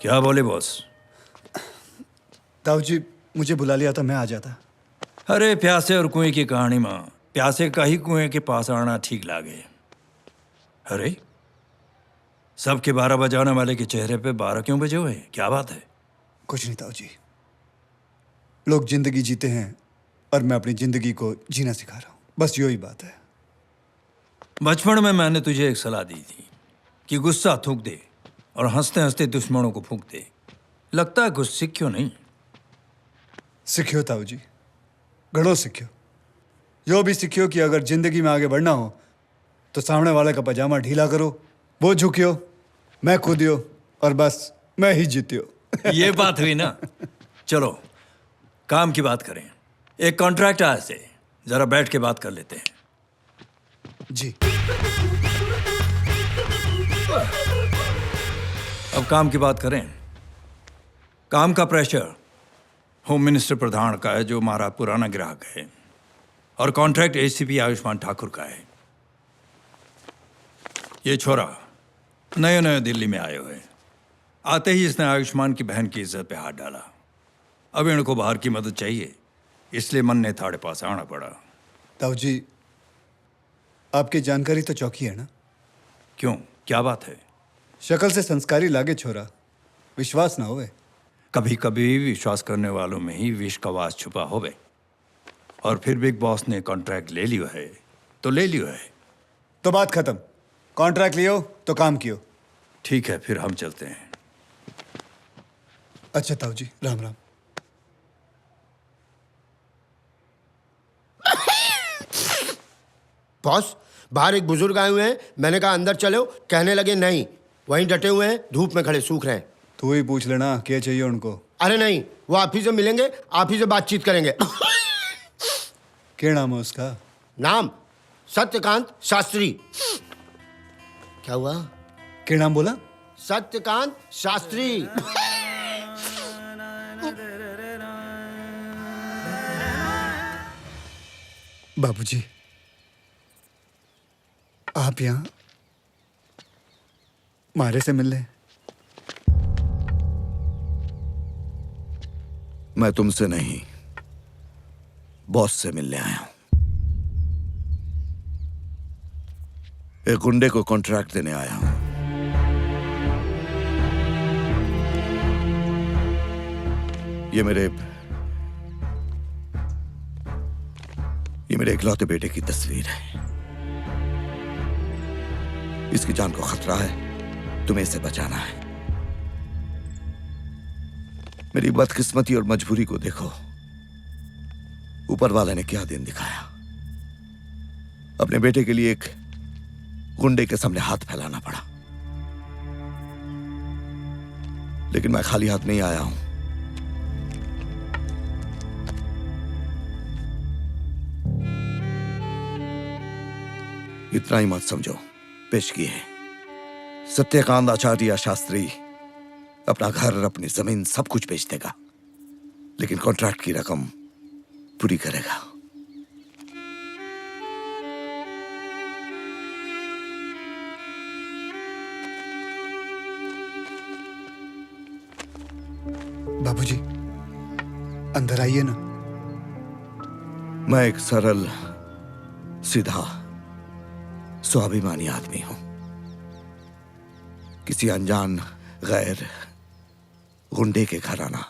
क्या बोले बॉस? ताऊ जी मुझे बुला लिया था, मैं आ जाता। अरे प्यासे और कुएं की कहानी में प्यासे का ही कुएं के पास आना ठीक लागे। अरे सबके 12 बजाने वाले के चेहरे पे 12 क्यों बजे हुए? क्या बात है? कुछ नहीं ताऊ जी, लोग जिंदगी जीते हैं और मैं अपनी जिंदगी को जीना सिखा रहा हूँ, बस यही बात है। बचपन में मैंने तुझे एक सलाह दी थी कि गुस्सा थूक दे और हंसते हंसते दुश्मनों को फूंक दे। लगता है कुछ सीखियो नहीं। सीखियो ताऊ जी, घणो सीखियो। यो भी सीखियो कि अगर जिंदगी में आगे बढ़ना हो तो सामने वाले का पजामा ढीला करो, वो झुकियो, मैं कूदियो और बस मैं ही जीतियो। ये बात हुई ना। चलो काम की बात करें। एक कॉन्ट्रैक्ट आया से, जरा बैठ के बात कर लेते हैं। जी। अब काम की बात करें। काम का प्रेशर होम मिनिस्टर प्रधान का है, जो हमारा पुराना ग्राहक है, और कॉन्ट्रैक्ट एसीपी आयुष्मान ठाकुर का है। ये छोरा नए नए दिल्ली में आए हुए, आते ही इसने आयुष्मान की बहन की इज्जत पे हाथ डाला। अब इनको बाहर की मदद चाहिए, इसलिए मन ने थाड़े पास आना पड़ा। ताऊ जी आपकी जानकारी तो चौकी है ना? क्यों, क्या बात है? शक्ल से संस्कारी लागे छोरा, विश्वास ना होवे। कभी कभी विश्वास करने वालों में ही विष का वास छुपा होवे। और फिर बिग बॉस ने कॉन्ट्रैक्ट ले लियो है तो ले लियो है। तो बात खत्म, कॉन्ट्रैक्ट लियो तो काम कियो। ठीक है, फिर हम चलते हैं। अच्छा ताऊ जी, राम राम। बॉस, बाहर एक बुजुर्ग आए हुए हैं, मैंने कहा अंदर चलो, कहने लगे नहीं, वहीं डटे हुए हैं, धूप में खड़े सूख रहे हैं। तू ही पूछ लेना क्या चाहिए उनको। अरे नहीं, वो आप ही से मिलेंगे, आप ही से बातचीत करेंगे। क्या नाम है उसका? नाम सत्यकांत शास्त्री। क्या हुआ? क्या नाम बोला? सत्यकांत शास्त्री। बाबूजी आप यहाँ मारे से मिल रहे? मैं तुमसे नहीं, बॉस से मिलने आया हूं। एक गुंडे को कॉन्ट्रैक्ट देने आया हूं। ये मेरे इकलौते बेटे की तस्वीर है। इसकी जान को खतरा है, तुम्हें इसे बचाना है। मेरी बदकिस्मती और मजबूरी को देखो, ऊपर वाले ने क्या दिन दिखाया। अपने बेटे के लिए एक गुंडे के सामने हाथ फैलाना पड़ा, लेकिन मैं खाली हाथ नहीं आया हूं। इतना ही मत समझो, पेश किए हैं। सत्यकांत आचार्य शास्त्री अपना घर, अपनी जमीन, सब कुछ बेच देगा, लेकिन कॉन्ट्रैक्ट की रकम पूरी करेगा। बाबूजी अंदर आइए ना। मैं एक सरल, सीधा, स्वाभिमानी आदमी हूं। किसी अनजान गैर गुंडे के घर आना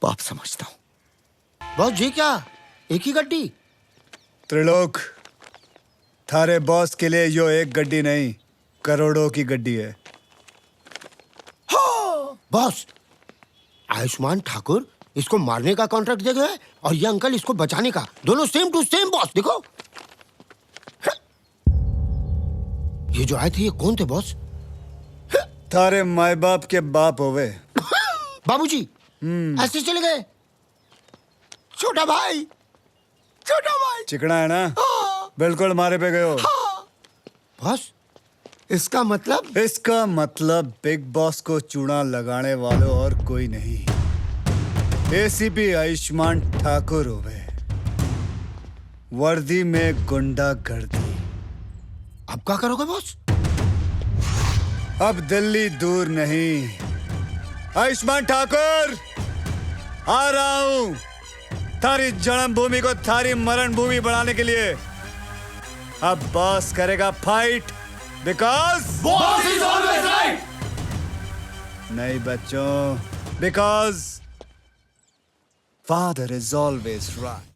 पाप समझता हूं। बॉस जी, क्या एक ही गड्डी? त्रिलोक, थारे बॉस के लिए यो एक गड्डी नहीं, करोड़ों की गड्डी है। बॉस, आयुष्मान ठाकुर इसको मारने का कॉन्ट्रैक्ट दे गए और ये अंकल इसको बचाने का, दोनों सेम टू सेम। बॉस देखो, ये जो आए थे ये कौन थे बॉस? थारे माए बाप के बाप होवे। बाबूजी ऐसे चले गए? छोटा भाई, छोटा भाई। चिकना है ना? बिल्कुल मारे पे गए हो। बॉस, इसका मतलब? इसका मतलब बिग बॉस को चूना लगाने वालों और कोई नहीं, एसीपी आयुष्मान ठाकुर होवे। वर्दी में गुंडागर्दी। अब क्या करोगे बॉस? अब दिल्ली दूर नहीं। आयुष्मान ठाकुर, आ रहा हूं थारी जन्म भूमि को थारी मरण भूमि बनाने के लिए। अब बॉस करेगा fight, because boss is always right. नहीं बच्चों, because father is always right.